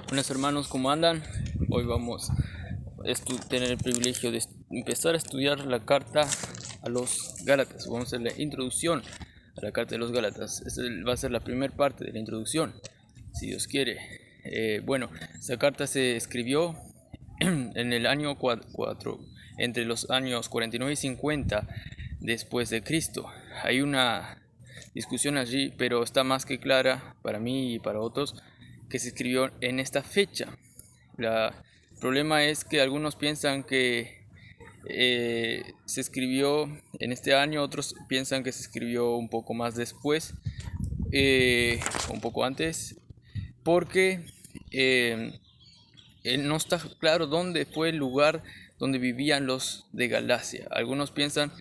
Buenos hermanos, ¿cómo andan? Hoy vamos a tener el privilegio de empezar a estudiar la carta a los Gálatas. Vamos a hacer la introducción a la carta de los Gálatas. Esta va a ser la primera parte de la introducción, si Dios quiere. Esta carta se escribió en el año 4, entre los años 49 y 50 después de Cristo. Hay una discusión allí, pero está más que clara para mí y para otros que se escribió en esta fecha. El problema es que algunos piensan que se escribió en este año, otros piensan que se escribió un poco más después, un poco antes, porque no está claro dónde fue el lugar donde vivían los de Galacia. Algunos piensan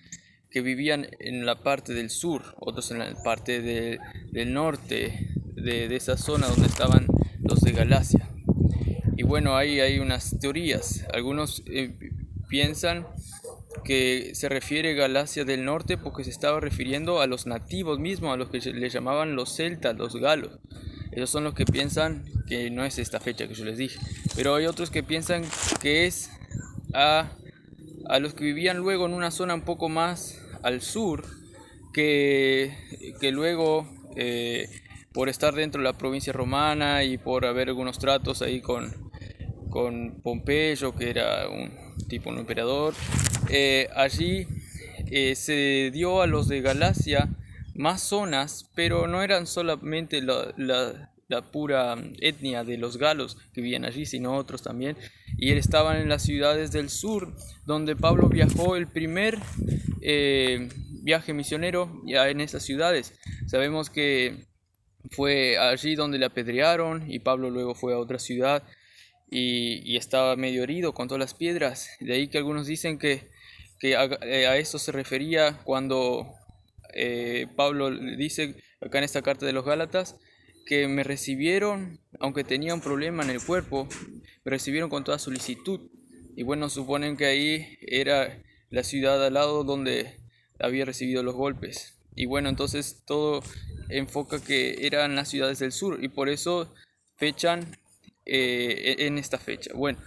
que vivían en la parte del sur, otros en la parte del norte de esa zona donde estaban los de Galacia. Y bueno, ahí hay unas teorías. Algunos piensan que se refiere Galacia del norte porque se estaba refiriendo a los nativos mismos, a los que le llamaban los celtas, los galos. Ellos son los que piensan que no es esta fecha que yo les dije. Pero hay otros que piensan que es a los que vivían luego en una zona un poco más al sur, que luego, por estar dentro de la provincia romana y por haber algunos tratos ahí con Pompeyo, que era un emperador, allí se dio a los de Galacia más zonas, pero no eran solamente la pura etnia de los galos que vivían allí, sino otros también. Y estaban en las ciudades del sur, donde Pablo viajó el primer viaje misionero ya en esas ciudades. Sabemos que fue allí donde le apedrearon y Pablo luego fue a otra ciudad y estaba medio herido con todas las piedras. De ahí que algunos dicen que a eso se refería cuando Pablo dice acá en esta carta de los Gálatas que me recibieron, aunque tenía un problema en el cuerpo, me recibieron con toda solicitud. Y bueno, suponen que ahí era la ciudad al lado donde había recibido los golpes. Y bueno, entonces todo enfoca que eran las ciudades del sur y por eso fechan en esta fecha. Bueno,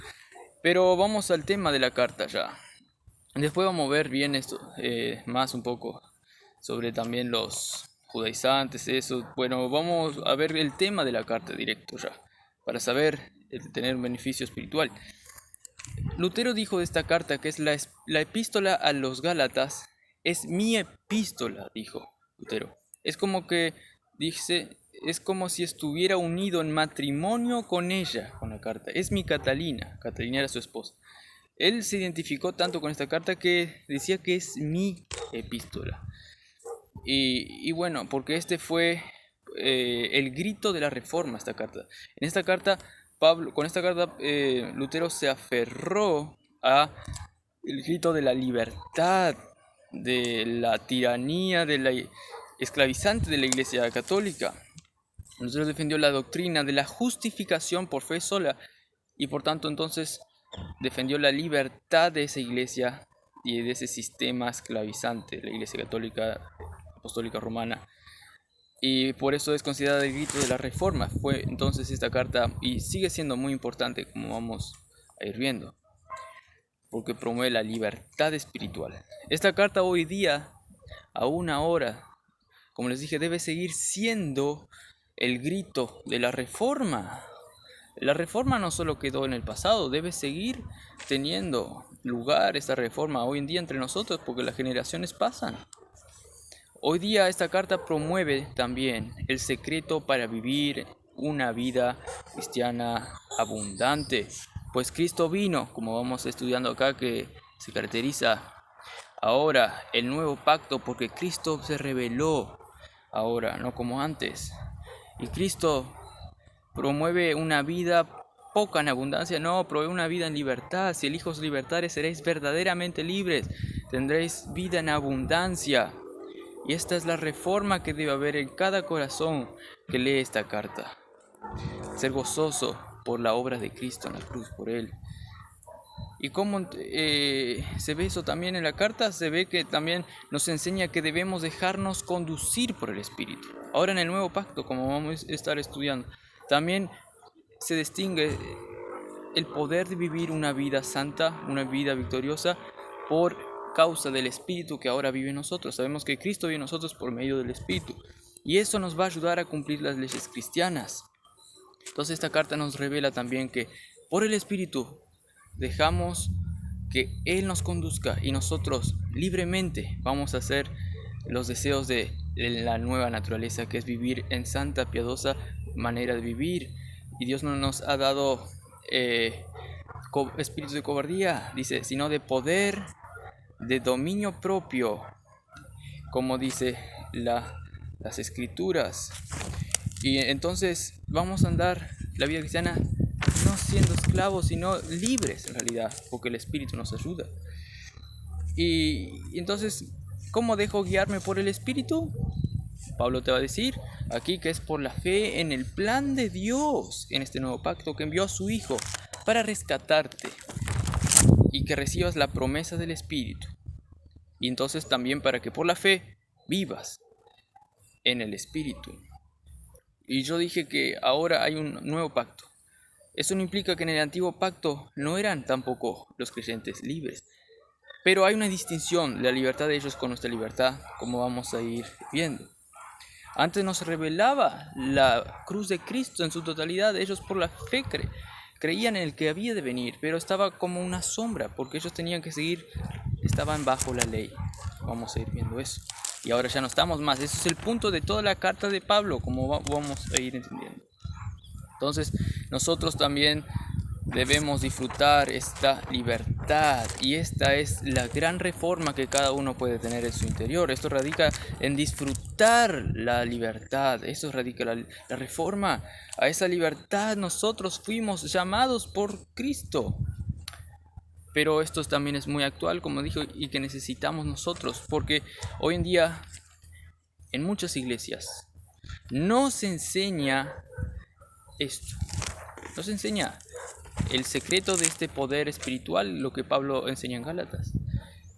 pero vamos al tema de la carta ya. Después vamos a ver bien esto, más un poco sobre también los judaizantes, eso. Bueno, vamos a ver el tema de la carta directo ya, para saber tener un beneficio espiritual. Lutero dijo de esta carta que es la epístola a los Gálatas, es mi epístola, dijo Lutero. Es como que dice, es como si estuviera unido en matrimonio con ella, con la carta. Es mi Catalina, Catalina era su esposa. Él se identificó tanto con esta carta que decía que es mi epístola. Y bueno, porque este fue el grito de la reforma, esta carta. En esta carta, con esta carta, Lutero se aferró a el grito de la libertad, de la tiranía, de la esclavizante de la Iglesia Católica. Lutero defendió la doctrina de la justificación por fe sola y por tanto entonces defendió la libertad de esa iglesia y de ese sistema esclavizante, la Iglesia Católica Apostólica Romana. Y por eso es considerada el grito de la reforma. Fue entonces esta carta y sigue siendo muy importante, como vamos a ir viendo, porque promueve la libertad espiritual. Esta carta hoy día, aún ahora, como les dije, debe seguir siendo el grito de la reforma. La reforma no solo quedó en el pasado, debe seguir teniendo lugar esta reforma hoy en día entre nosotros, porque las generaciones pasan. Hoy día esta carta promueve también el secreto para vivir una vida cristiana abundante, pues Cristo vino, como vamos estudiando acá, que se caracteriza ahora el nuevo pacto, porque Cristo se reveló ahora, no como antes. Y Cristo promueve una vida poca en abundancia, no, promueve una vida en libertad. Si eligos libertades, seréis verdaderamente libres, tendréis vida en abundancia. Y esta es la reforma que debe haber en cada corazón que lee esta carta. Ser gozoso por la obra de Cristo en la cruz, por Él. Y cómo se ve eso también en la carta, se ve que también nos enseña que debemos dejarnos conducir por el Espíritu. Ahora en el nuevo pacto, como vamos a estar estudiando, también se distingue el poder de vivir una vida santa, una vida victoriosa, por causa del Espíritu que ahora vive en nosotros. Sabemos que Cristo vive en nosotros por medio del Espíritu, y eso nos va a ayudar a cumplir las leyes cristianas. Entonces esta carta nos revela también que por el Espíritu dejamos que Él nos conduzca y nosotros libremente vamos a hacer los deseos de la nueva naturaleza, que es vivir en santa, piadosa manera de vivir. Y Dios no nos ha dado espíritu de cobardía, dice, sino de poder, de dominio propio, como dice las Escrituras. Y entonces vamos a andar la vida cristiana no siendo esclavos, sino libres en realidad, porque el Espíritu nos ayuda. Y entonces, ¿cómo dejo guiarme por el Espíritu? Pablo te va a decir aquí que es por la fe en el plan de Dios, en este nuevo pacto que envió a su Hijo para rescatarte y que recibas la promesa del Espíritu. Y entonces también para que por la fe vivas en el Espíritu. Y yo dije que ahora hay un nuevo pacto. Eso no implica que en el antiguo pacto no eran tampoco los creyentes libres. Pero hay una distinción de la libertad de ellos con nuestra libertad, como vamos a ir viendo. Antes nos revelaba la cruz de Cristo en su totalidad. Ellos por la fe creían en el que había de venir, pero estaba como una sombra, porque ellos tenían que seguir, estaban bajo la ley. Vamos a ir viendo eso. Y ahora ya no estamos más. Ese es el punto de toda la carta de Pablo, como vamos a ir entendiendo. Entonces, nosotros también debemos disfrutar esta libertad, y esta es la gran reforma que cada uno puede tener en su interior. Esto radica en disfrutar la libertad. Eso radica la reforma. A esa libertad nosotros fuimos llamados por Cristo. Pero esto también es muy actual, como dijo, y que necesitamos nosotros, porque hoy en día en muchas iglesias no se enseña esto. No se enseña el secreto de este poder espiritual, lo que Pablo enseña en Gálatas.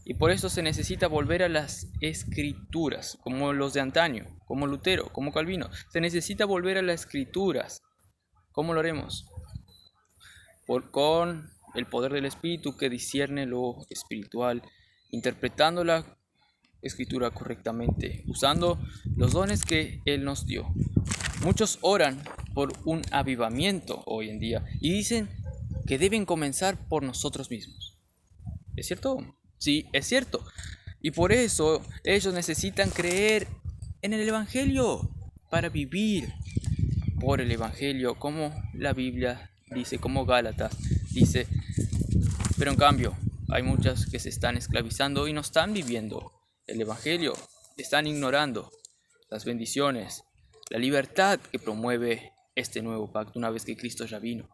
Y por eso se necesita volver a las Escrituras, como los de antaño, como Lutero, como Calvino. Se necesita volver a las Escrituras. ¿Cómo lo haremos? Con el poder del Espíritu que discierne lo espiritual, interpretando la Escritura correctamente, usando los dones que Él nos dio. Muchos oran por un avivamiento hoy en día y dicen que deben comenzar por nosotros mismos. ¿Es cierto? Sí, es cierto. Y por eso ellos necesitan creer en el Evangelio para vivir por el Evangelio, como la Biblia dice, como Gálatas dice. Pero en cambio, hay muchas que se están esclavizando y no están viviendo el Evangelio. Están ignorando las bendiciones, la libertad que promueve este nuevo pacto una vez que Cristo ya vino.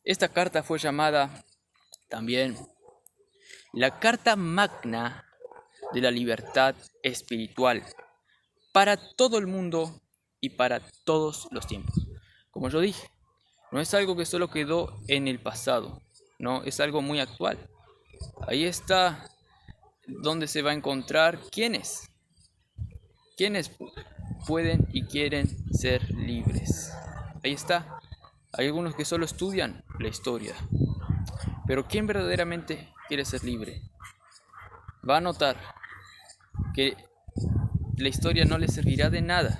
Esta carta fue llamada también la carta magna de la libertad espiritual para todo el mundo y para todos los tiempos. Como yo dije, no es algo que solo quedó en el pasado, no, es algo muy actual. Ahí está donde se va a encontrar quienes pueden y quieren ser libres. Ahí está. Hay algunos que solo estudian la historia, pero ¿quién verdaderamente quiere ser libre? Va a notar que la historia no les servirá de nada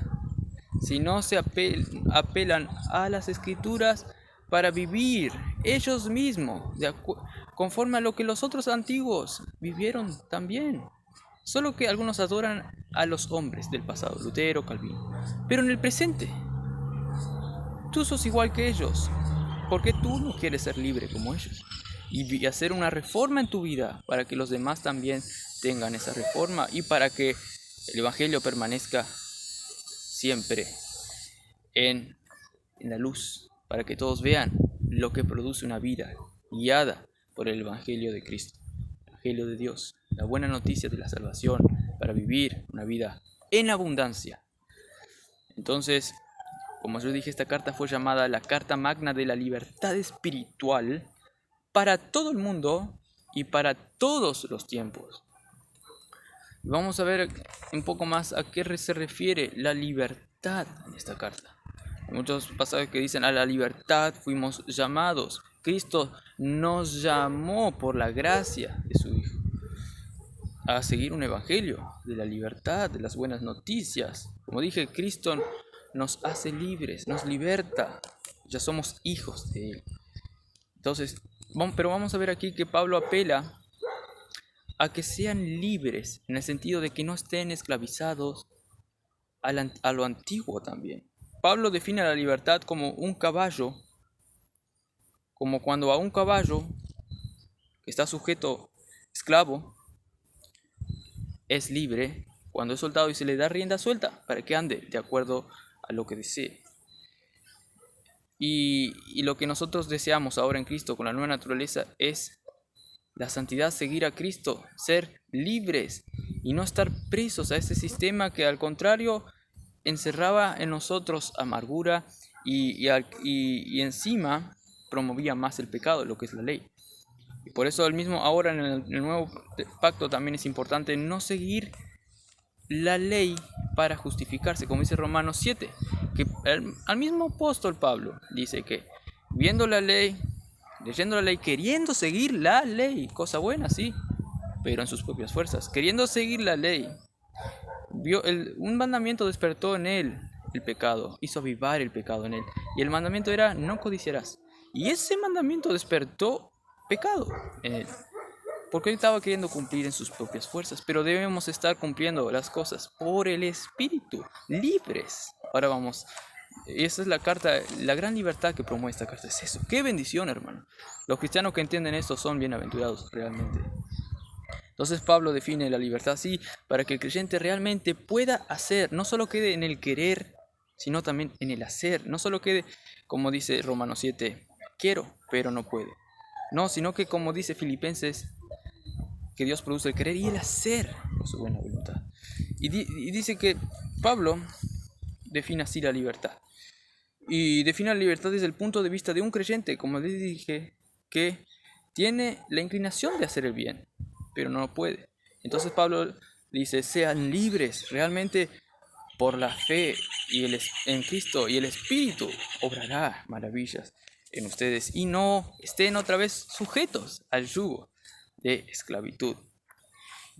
si no se apelan a las Escrituras para vivir ellos mismos conforme a lo que los otros antiguos vivieron también. Solo que algunos adoran a los hombres del pasado, Lutero, Calvino. Pero en el presente, tú sos igual que ellos. ¿Por qué tú no quieres ser libre como ellos? Y hacer una reforma en tu vida para que los demás también tengan esa reforma y para que el Evangelio permanezca siempre en la luz, para que todos vean lo que produce una vida guiada por el Evangelio de Cristo, el Evangelio de Dios, la buena noticia de la salvación para vivir una vida en abundancia. Entonces, como yo dije, esta carta fue llamada la Carta Magna de la Libertad Espiritual para todo el mundo y para todos los tiempos. Vamos a ver un poco más a qué se refiere la libertad en esta carta. Hay muchos pasajes que dicen a la libertad fuimos llamados. Cristo nos llamó por la gracia de su Hijo a seguir un evangelio de la libertad, de las buenas noticias. Como dije, Cristo nos hace libres, nos liberta. Ya somos hijos de Él. Entonces, pero vamos a ver aquí que Pablo apela a que sean libres, en el sentido de que no estén esclavizados a lo antiguo también. Pablo define la libertad como un caballo, como cuando a un caballo que está sujeto, esclavo, es libre, cuando es soltado y se le da rienda suelta para que ande de acuerdo a lo que desee. Y lo que nosotros deseamos ahora en Cristo con la nueva naturaleza es la santidad, seguir a Cristo, ser libres y no estar presos a ese sistema que al contrario encerraba en nosotros amargura y encima promovía más el pecado, lo que es la ley. Y por eso ahora en el nuevo pacto también es importante no seguir la ley para justificarse, como dice Romanos 7, que al mismo apóstol Pablo dice que viendo la ley, leyendo la ley, queriendo seguir la ley, cosa buena, sí, pero en sus propias fuerzas, queriendo seguir la ley, un mandamiento despertó en él el pecado, hizo avivar el pecado en él, y el mandamiento era no codiciarás, y ese mandamiento despertó pecado en él, porque él estaba queriendo cumplir en sus propias fuerzas, pero debemos estar cumpliendo las cosas por el Espíritu, libres. Ahora vamos, esa es la carta, la gran libertad que promueve esta carta, es eso. ¡Qué bendición, hermano! Los cristianos que entienden esto son bienaventurados realmente. Entonces Pablo define la libertad así, para que el creyente realmente pueda hacer, no solo quede en el querer, sino también en el hacer, no solo quede, como dice Romanos 7, quiero, pero no puedo. No, sino que como dice Filipenses, que Dios produce el querer y el hacer por su buena voluntad. Y dice que Pablo define así la libertad. Y define la libertad desde el punto de vista de un creyente, como les dije, que tiene la inclinación de hacer el bien, pero no puede. Entonces Pablo dice, sean libres realmente por la fe en Cristo, y el Espíritu obrará maravillas en ustedes y no estén otra vez sujetos al yugo de esclavitud.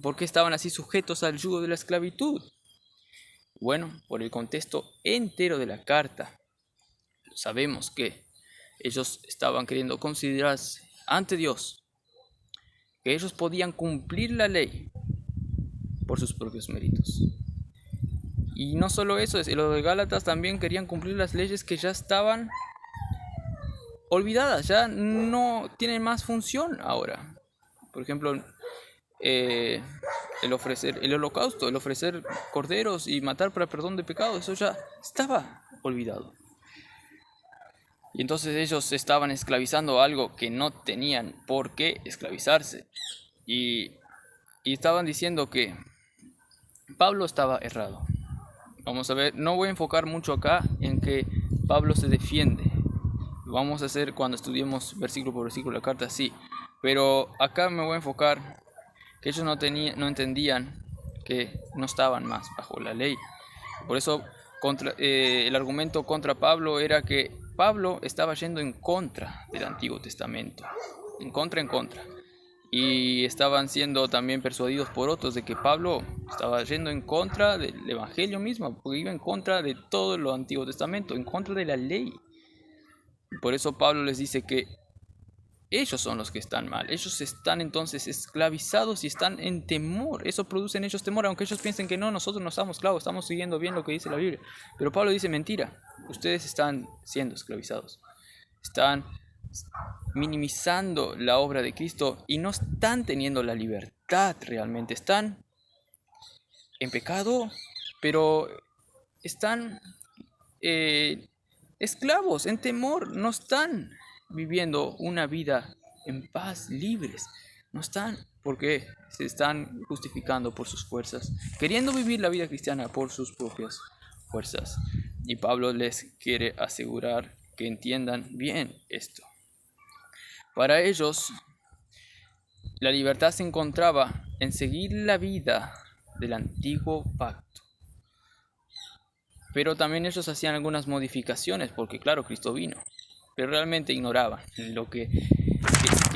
¿Por qué estaban así sujetos al yugo de la esclavitud? Bueno, por el contexto entero de la carta. Sabemos que ellos estaban queriendo considerarse ante Dios, que ellos podían cumplir la ley por sus propios méritos. Y no solo eso, los de Gálatas también querían cumplir las leyes que ya estaban olvidadas, ya no tienen más función ahora. Por ejemplo, el ofrecer el holocausto, el ofrecer corderos y matar para perdón de pecados, eso ya estaba olvidado. Y entonces ellos estaban esclavizando algo que no tenían por qué esclavizarse. Y estaban diciendo que Pablo estaba errado. Vamos a ver, no voy a enfocar mucho acá en que Pablo se defiende. Vamos a hacer cuando estudiemos versículo por versículo la carta, sí. Pero acá me voy a enfocar que ellos no entendían que no estaban más bajo la ley. Por eso el argumento contra Pablo era que Pablo estaba yendo en contra del Antiguo Testamento, en contra. Y estaban siendo también persuadidos por otros de que Pablo estaba yendo en contra del Evangelio mismo, porque iba en contra de todo lo Antiguo Testamento, en contra de la ley. Por eso Pablo les dice que ellos son los que están mal, ellos están entonces esclavizados y están en temor, eso produce en ellos temor, aunque ellos piensen que no, nosotros no estamos esclavos, estamos siguiendo bien lo que dice la Biblia. Pero Pablo dice mentira, ustedes están siendo esclavizados, están minimizando la obra de Cristo y no están teniendo la libertad realmente, están en pecado, pero están esclavos, en temor, no están viviendo una vida en paz, libres, no están, porque se están justificando por sus fuerzas, queriendo vivir la vida cristiana por sus propias fuerzas. Y Pablo les quiere asegurar que entiendan bien esto. Para ellos, la libertad se encontraba en seguir la vida del antiguo pacto. Pero también ellos hacían algunas modificaciones porque claro, Cristo vino. Pero realmente ignoraban lo que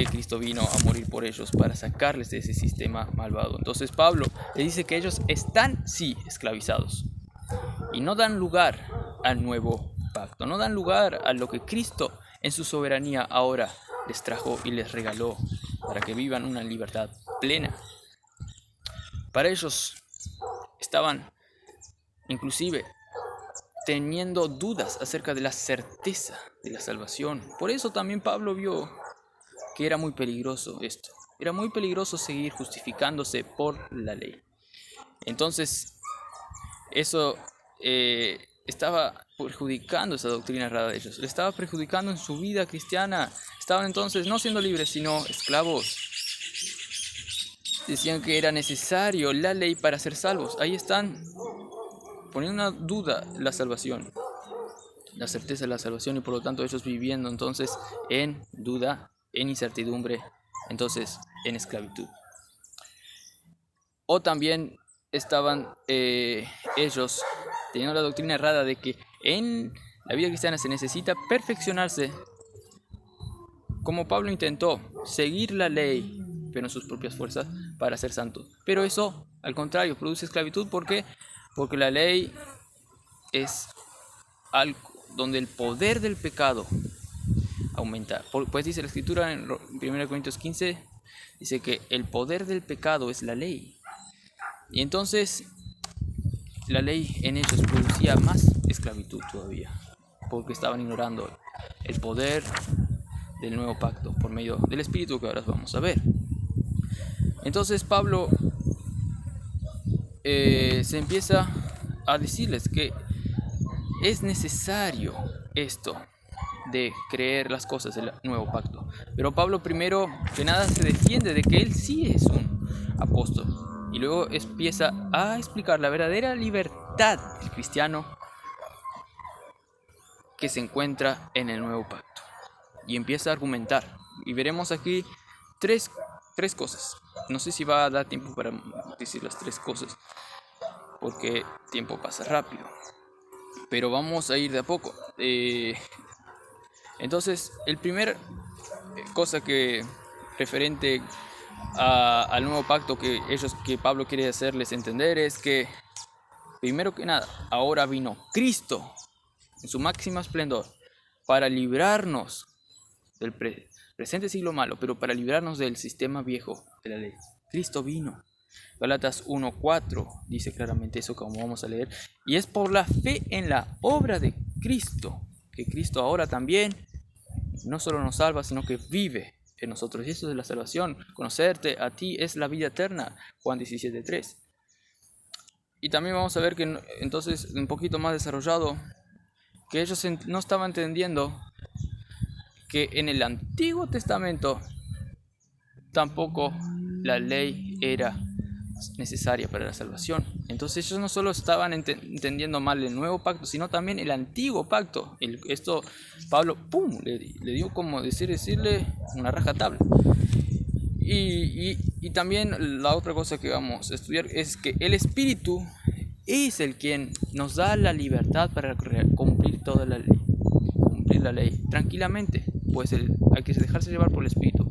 Cristo vino a morir por ellos para sacarles de ese sistema malvado. Entonces Pablo le dice que ellos están sí esclavizados y no dan lugar al nuevo pacto, no dan lugar a lo que Cristo en su soberanía ahora les trajo y les regaló para que vivan una libertad plena. Para ellos estaban inclusive teniendo dudas acerca de la certeza de la salvación. Por eso también Pablo vio que era muy peligroso esto. Era muy peligroso seguir justificándose por la ley. Entonces, eso estaba perjudicando esa doctrina errada de ellos. Le estaba perjudicando en su vida cristiana. Estaban entonces no siendo libres, sino esclavos. Decían que era necesario la ley para ser salvos. Ahí están poniendo en duda la salvación, la certeza de la salvación, y por lo tanto ellos viviendo entonces en duda, en incertidumbre, entonces en esclavitud. O también estaban ellos teniendo la doctrina errada de que en la vida cristiana se necesita perfeccionarse, como Pablo intentó seguir la ley pero en sus propias fuerzas para ser santo. Pero eso al contrario produce esclavitud. ¿Por qué? Porque la ley es algo donde el poder del pecado aumenta. Pues dice la escritura en 1 Corintios 15, dice que el poder del pecado es la ley. Y entonces la ley en ellos producía más esclavitud todavía, porque estaban ignorando el poder del nuevo pacto por medio del Espíritu, que ahora vamos a ver. Entonces Pablo se empieza a decirles que es necesario esto de creer las cosas del nuevo pacto. Pero Pablo primero que nada se defiende de que él sí es un apóstol. Y luego empieza a explicar la verdadera libertad del cristiano que se encuentra en el nuevo pacto. Y empieza a argumentar. Y veremos aquí tres cosas. No sé si va a dar tiempo para decir las tres cosas, porque el tiempo pasa rápido. Pero vamos a ir de a poco. Entonces, el primer cosa que referente al nuevo pacto que Pablo quiere hacerles entender es que, primero que nada, ahora vino Cristo en su máximo esplendor para librarnos del presente siglo malo, pero para librarnos del sistema viejo de la ley. Cristo vino. Gálatas 1:4 dice claramente eso, como vamos a leer, y es por la fe en la obra de Cristo que Cristo ahora también no solo nos salva, sino que vive en nosotros. Y eso es la salvación. Conocerte a ti es la vida eterna. Juan 17:3. Y también vamos a ver que entonces, un poquito más desarrollado, que ellos no estaban entendiendo que en el Antiguo Testamento tampoco la ley era necesaria para la salvación. Entonces ellos no solo estaban entendiendo mal el nuevo pacto, sino también el antiguo pacto. Esto Pablo le dio como decirle una rajatabla. Y también la otra cosa que vamos a estudiar es que el Espíritu es el quien nos da la libertad para cumplir toda la ley, cumplir la ley tranquilamente. Pues hay que dejarse llevar por el Espíritu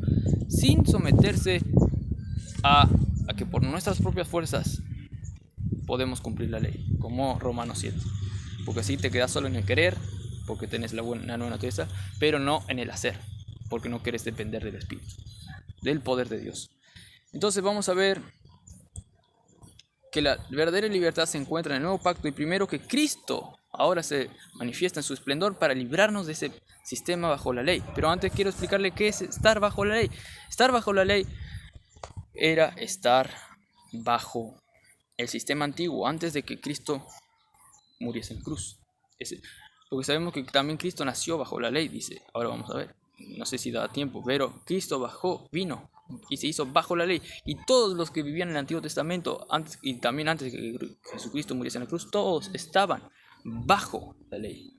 sin someterse a que por nuestras propias fuerzas podemos cumplir la ley, como Romanos 7. Porque así te quedas solo en el querer, porque tenés la nueva naturaleza, pero no en el hacer, porque no quieres depender del Espíritu, del poder de Dios. Entonces vamos a ver que la verdadera libertad se encuentra en el nuevo pacto, y primero que Cristo ahora se manifiesta en su esplendor para librarnos de ese sistema bajo la ley. Pero antes quiero explicarle qué es estar bajo la ley. Estar bajo la ley era estar bajo el sistema antiguo antes de que Cristo muriese en cruz. Porque sabemos que también Cristo nació bajo la ley, dice. Ahora vamos a ver. No sé si da tiempo, pero Cristo vino y se hizo bajo la ley. Y todos los que vivían en el Antiguo Testamento, antes de que Jesucristo muriese en la cruz, todos estaban bajo la ley.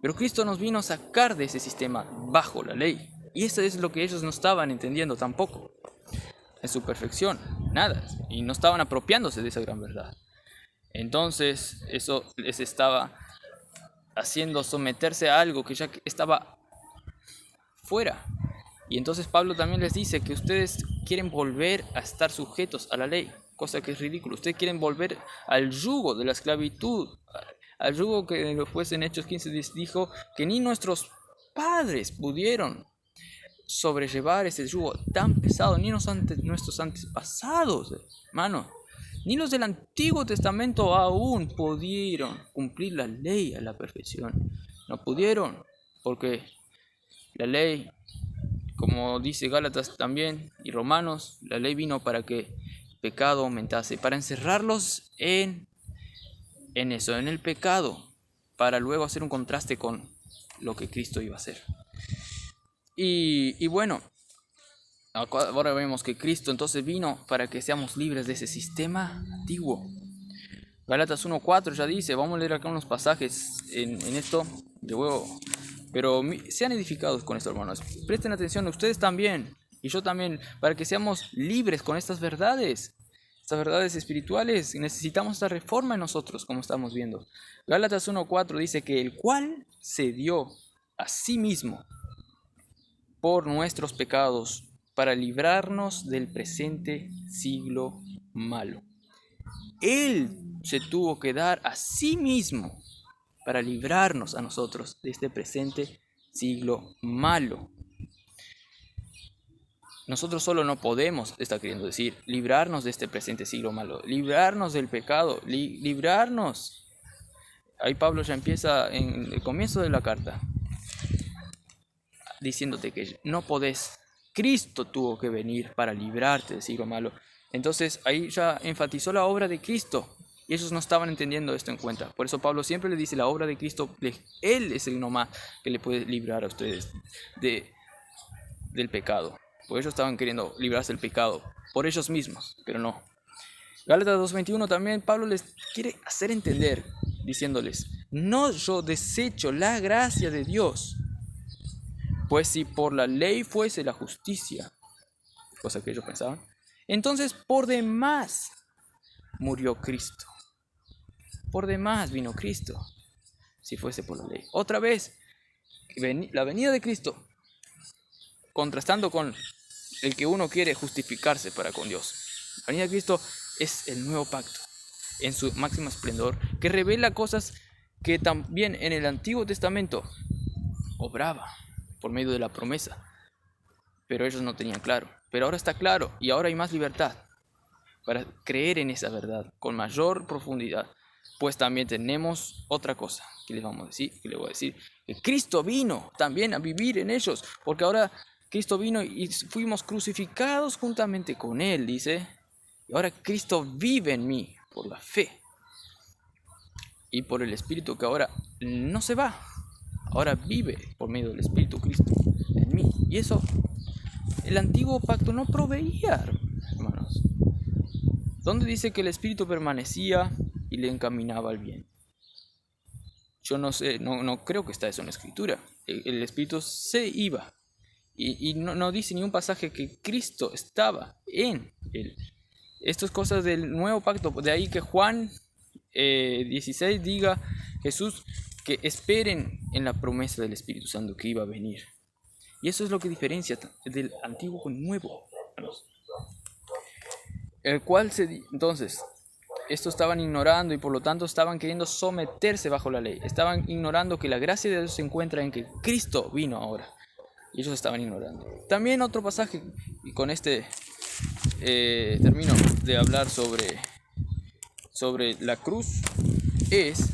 Pero Cristo nos vino a sacar de ese sistema bajo la ley. Y eso es lo que ellos no estaban entendiendo tampoco en su perfección, nada, y no estaban apropiándose de esa gran verdad. Entonces eso les estaba haciendo someterse a algo que ya estaba fuera. Y entonces Pablo también les dice que ustedes quieren volver a estar sujetos a la ley, cosa que es ridículo. Ustedes quieren volver al yugo de la esclavitud, al yugo que después en Hechos 15 dijo que ni nuestros padres pudieron sobrellevar ese yugo tan pesado, ni nuestros antepasados, hermano, ni los del Antiguo Testamento aún pudieron cumplir la ley a la perfección. No pudieron, porque la ley, como dice Gálatas también y Romanos, la ley vino para que el pecado aumentase, para encerrarlos en eso, en el pecado, para luego hacer un contraste con lo que Cristo iba a hacer. Y bueno, ahora vemos que Cristo entonces vino para que seamos libres de ese sistema antiguo. Gálatas 1:4 ya dice, vamos a leer acá unos pasajes en esto, de huevo, pero sean edificados con esto, hermanos. Presten atención, ustedes también, y yo también, para que seamos libres con estas verdades espirituales. Necesitamos esta reforma en nosotros, como estamos viendo. Gálatas 1:4 dice que el cual se dio a sí mismo por nuestros pecados, para librarnos del presente siglo malo. Él se tuvo que dar a sí mismo para librarnos a nosotros de este presente siglo malo. Nosotros solo no podemos, está queriendo decir, librarnos de este presente siglo malo, librarnos del pecado, librarnos. Ahí Pablo ya empieza en el comienzo de la carta, diciéndote que no podés. Cristo tuvo que venir para librarte del siglo malo. Entonces ahí ya enfatizó la obra de Cristo. Y ellos no estaban entendiendo esto en cuenta. Por eso Pablo siempre les dice la obra de Cristo. Él es el nomás que le puede librar a ustedes del pecado. Porque ellos estaban queriendo librarse del pecado por ellos mismos, pero no. Gálatas 2:21 también Pablo les quiere hacer entender, diciéndoles, no yo desecho la gracia de Dios, pues si por la ley fuese la justicia, cosa que ellos pensaban, entonces por demás murió Cristo. Por demás vino Cristo, si fuese por la ley. Otra vez, la venida de Cristo, contrastando con el que uno quiere justificarse para con Dios. La venida de Cristo es el nuevo pacto, en su máximo esplendor, que revela cosas que también en el Antiguo Testamento obraba por medio de la promesa, pero ellos no tenían claro. Pero ahora está claro y ahora hay más libertad para creer en esa verdad con mayor profundidad. Pues también tenemos otra cosa que les voy a decir, que Cristo vino también a vivir en ellos, porque ahora Cristo vino y fuimos crucificados juntamente con Él, dice, y ahora Cristo vive en mí por la fe y por el Espíritu que ahora no se va, ahora vive por medio del Espíritu Cristo en mí. Y eso el antiguo pacto no proveía, hermanos. ¿Dónde dice que el Espíritu permanecía y le encaminaba al bien? Yo no sé, no creo que está eso en la Escritura. El Espíritu se iba. Y no dice ni un pasaje que Cristo estaba en él. Esto es cosas del nuevo pacto. De ahí que Juan 16 diga, Jesús, que esperen en la promesa del Espíritu Santo que iba a venir. Y eso es lo que diferencia del antiguo con el nuevo. El cual entonces, estos estaban ignorando y por lo tanto estaban queriendo someterse bajo la ley. Estaban ignorando que la gracia de Dios se encuentra en que Cristo vino ahora. Y ellos estaban ignorando. También otro pasaje, y con este termino de hablar sobre la cruz, es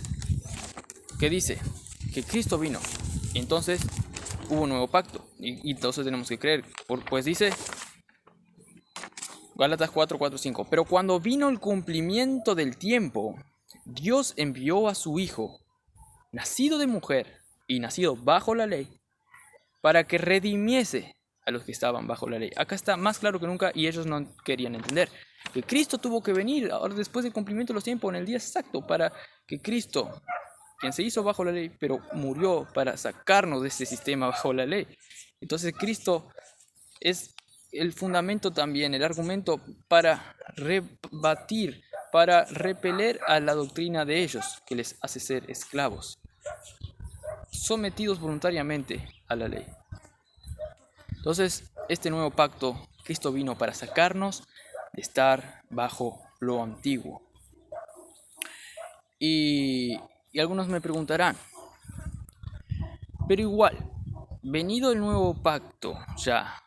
que dice que Cristo vino. Y entonces hubo un nuevo pacto. Y entonces tenemos que creer. Pues dice Gálatas 4:5. Pero cuando vino el cumplimiento del tiempo, Dios envió a su Hijo, nacido de mujer y nacido bajo la ley, para que redimiese a los que estaban bajo la ley. Acá está más claro que nunca y ellos no querían entender que Cristo tuvo que venir ahora después del cumplimiento de los tiempos en el día exacto para que Cristo, quien se hizo bajo la ley, pero murió para sacarnos de este sistema bajo la ley. Entonces Cristo es el fundamento también, el argumento para rebatir, para repeler a la doctrina de ellos que les hace ser esclavos. sometidos voluntariamente a la ley. Entonces, este nuevo pacto, Cristo vino para sacarnos de estar bajo lo antiguo. Y algunos me preguntarán, pero igual, venido el nuevo pacto ya,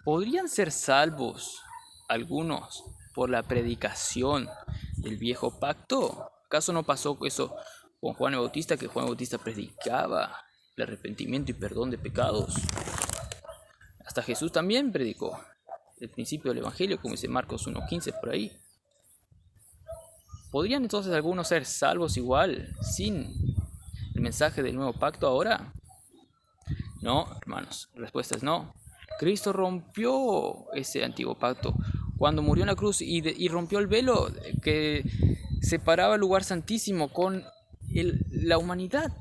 ¿podrían ser salvos algunos por la predicación del viejo pacto? ¿Acaso no pasó eso con Juan el Bautista, que Juan el Bautista predicaba el arrepentimiento y perdón de pecados? Hasta Jesús también predicó el principio del Evangelio, como dice Marcos 1:15 por ahí. ¿Podrían entonces algunos ser salvos igual sin el mensaje del nuevo pacto ahora? No, hermanos, la respuesta es no. Cristo rompió ese antiguo pacto cuando murió en la cruz y rompió el velo que separaba el lugar santísimo con la humanidad.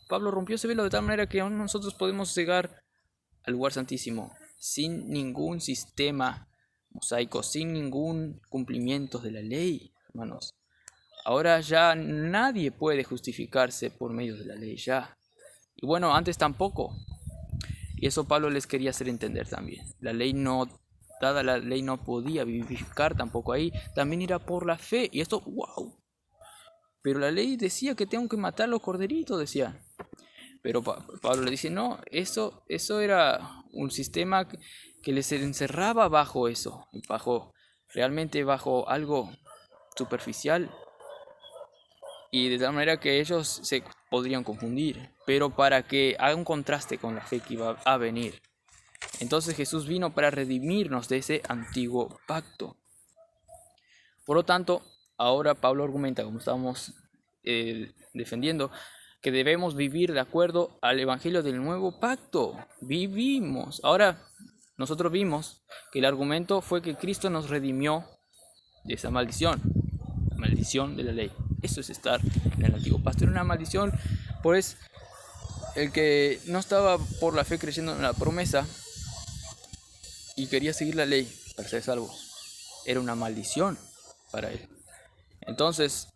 Pablo rompió ese velo de tal manera que aún nosotros podemos llegar al lugar santísimo sin ningún sistema mosaico, sin ningún cumplimiento de la ley, hermanos. Ahora ya nadie puede justificarse por medio de la ley, ya. Y bueno, antes tampoco. Y eso Pablo les quería hacer entender también. Dada la ley no podía vivificar tampoco ahí, también era por la fe. Y esto, wow. Pero la ley decía que tengo que matar a los corderitos, decía. Pero Pablo le dice, no, eso era un sistema que les encerraba bajo eso, realmente bajo algo superficial. Y de tal manera que ellos se podrían confundir, pero para que haga un contraste con la fe que iba a venir. Entonces Jesús vino para redimirnos de ese antiguo pacto. Por lo tanto, ahora Pablo argumenta, como estamos defendiendo, que debemos vivir de acuerdo al evangelio del nuevo pacto. Vivimos. Ahora, nosotros vimos que el argumento fue que Cristo nos redimió de esa maldición, la maldición de la ley. Eso es estar en el antiguo pacto. Era una maldición, pues el que no estaba por la fe creyendo en la promesa y quería seguir la ley para ser salvo, era una maldición para él. Entonces,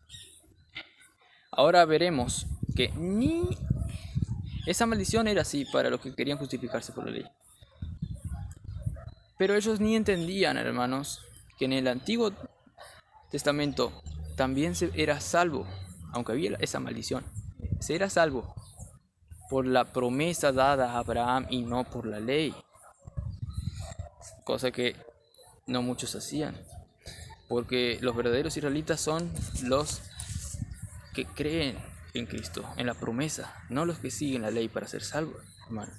ahora veremos que ni esa maldición era así para los que querían justificarse por la ley. Pero ellos ni entendían, hermanos, que en el Antiguo Testamento también se era salvo, aunque había esa maldición. Se era salvo por la promesa dada a Abraham y no por la ley. Cosa que no muchos hacían. Porque los verdaderos israelitas son los que creen en Cristo, en la promesa, no los que siguen la ley para ser salvos, hermano.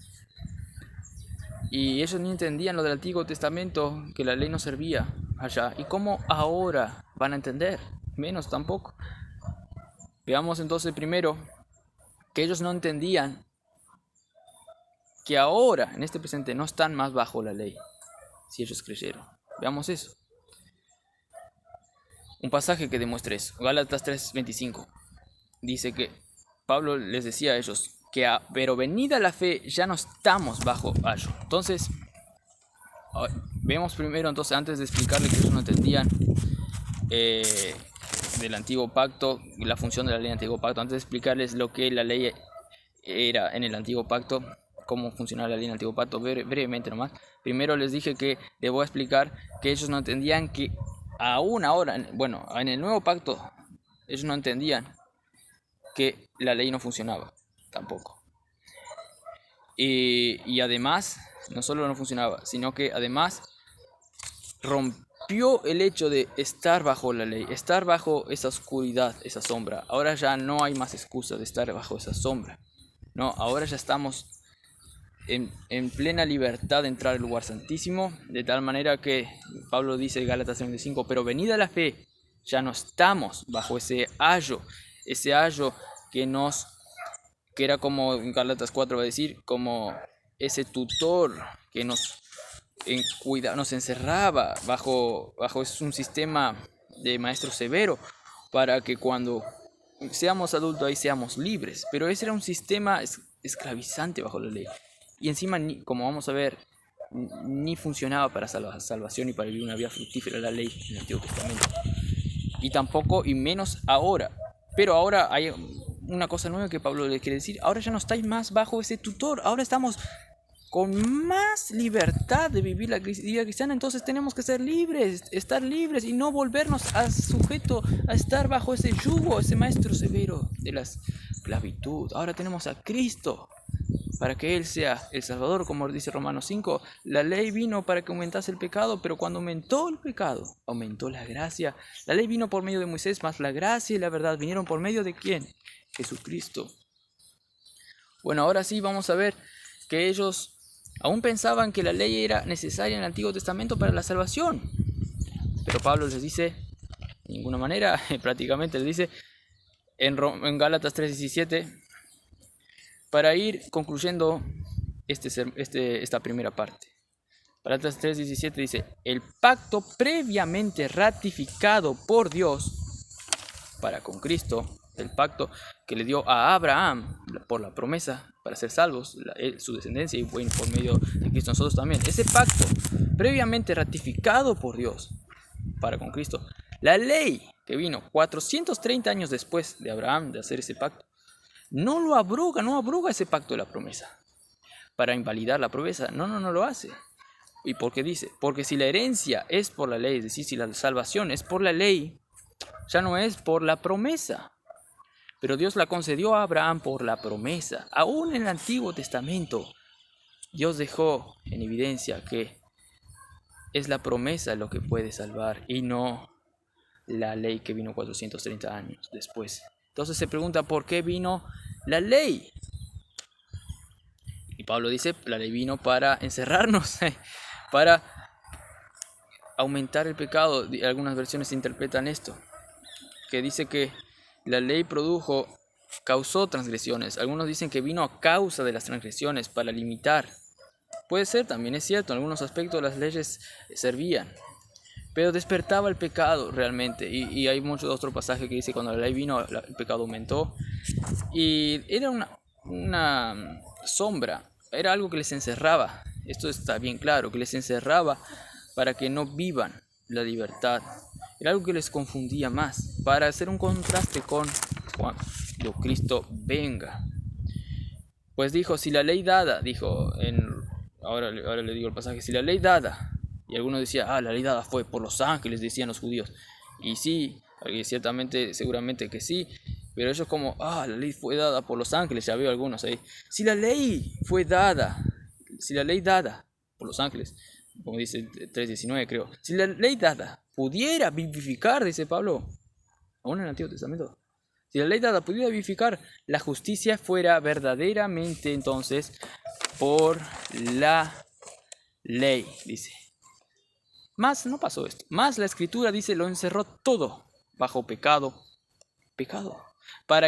Y ellos ni entendían lo del Antiguo Testamento, que la ley no servía allá. ¿Y cómo ahora van a entender? Menos tampoco. Veamos entonces primero que ellos no entendían que ahora, en este presente, no están más bajo la ley, si ellos creyeron. Veamos eso. Un pasaje que demuestre eso. Gálatas 3:25. Dice que Pablo les decía a ellos que pero venida la fe ya no estamos bajo ayo. Entonces, vemos primero, entonces, antes de explicarle que ellos no entendían del antiguo pacto y la función de la ley del antiguo pacto, antes de explicarles lo que la ley era en el antiguo pacto, cómo funcionaba la ley en el antiguo pacto, brevemente nomás. Primero les dije que debo explicar que ellos no entendían que aún ahora, bueno, en el nuevo pacto, ellos no entendían que la ley no funcionaba tampoco. Y además, no solo no funcionaba, sino que además rompió el hecho de estar bajo la ley, estar bajo esa oscuridad, esa sombra. Ahora ya no hay más excusa de estar bajo esa sombra. No, ahora ya estamos en plena libertad de entrar al lugar santísimo, de tal manera que Pablo dice en Gálatas 35, pero venida la fe, ya no estamos bajo ese ayo que era como en Gálatas 4 va a decir, como ese tutor que nos encerraba bajo un sistema de maestro severo, para que cuando seamos adultos ahí seamos libres. Pero ese era un sistema esclavizante bajo la ley. Y encima, como vamos a ver, ni funcionaba para salvación y para vivir una vida fructífera la ley en el Antiguo Testamento. Y tampoco, y menos ahora. Pero ahora hay una cosa nueva que Pablo le quiere decir. Ahora ya no estáis más bajo ese tutor. Ahora estamos con más libertad de vivir la vida cristiana. Entonces tenemos que ser libres, estar libres y no volvernos a sujeto a estar bajo ese yugo, ese maestro severo de la esclavitud. Ahora tenemos a Cristo para que Él sea el Salvador, como dice Romanos 5. La ley vino para que aumentase el pecado, pero cuando aumentó el pecado, aumentó la gracia. La ley vino por medio de Moisés, mas la gracia y la verdad vinieron por medio de ¿quién? Jesucristo. Bueno, ahora sí vamos a ver que ellos aún pensaban que la ley era necesaria en el Antiguo Testamento para la salvación. Pero Pablo les dice, de ninguna manera, prácticamente les dice en Gálatas 3:17, para ir concluyendo esta primera parte. Gálatas 3:17 dice, el pacto previamente ratificado por Dios para con Cristo, el pacto que le dio a Abraham por la promesa para ser salvos, su descendencia y bueno, por medio de Cristo nosotros también. Ese pacto previamente ratificado por Dios para con Cristo. La ley que vino 430 años después de Abraham de hacer ese pacto, no abroga ese pacto de la promesa para invalidar la promesa. No lo hace. ¿Y por qué dice? Porque si la herencia es por la ley, es decir, si la salvación es por la ley, ya no es por la promesa. Pero Dios la concedió a Abraham por la promesa. Aún en el Antiguo Testamento, Dios dejó en evidencia que es la promesa lo que puede salvar y no la ley que vino 430 años después. Entonces se pregunta, ¿por qué vino la ley? Y Pablo dice, la ley vino para encerrarnos, para aumentar el pecado. Algunas versiones interpretan esto, que dice que la ley causó transgresiones. Algunos dicen que vino a causa de las transgresiones, para limitar. Puede ser, también es cierto, en algunos aspectos las leyes servían, pero despertaba el pecado realmente. Y hay mucho otro pasaje que dice, cuando la ley vino, el pecado aumentó. Y era una sombra, era algo que les encerraba. Esto está bien claro, que les encerraba para que no vivan la libertad. Era algo que les confundía más, para hacer un contraste con cuando Cristo venga. Pues dijo, si la ley dada, ahora le digo el pasaje, si la ley dada, y algunos decían, la ley dada fue por los ángeles, decían los judíos. Y sí, ciertamente, seguramente que sí, pero ellos como, la ley fue dada por los ángeles, ya veo algunos ahí. Si la ley dada por los ángeles, como dice 3:19 creo, si la ley dada pudiera vivificar, dice Pablo, aún en el Antiguo Testamento, si la ley dada pudiera vivificar, la justicia fuera verdaderamente entonces por la ley, dice. Más no pasó esto, más la Escritura dice, lo encerró todo bajo pecado, para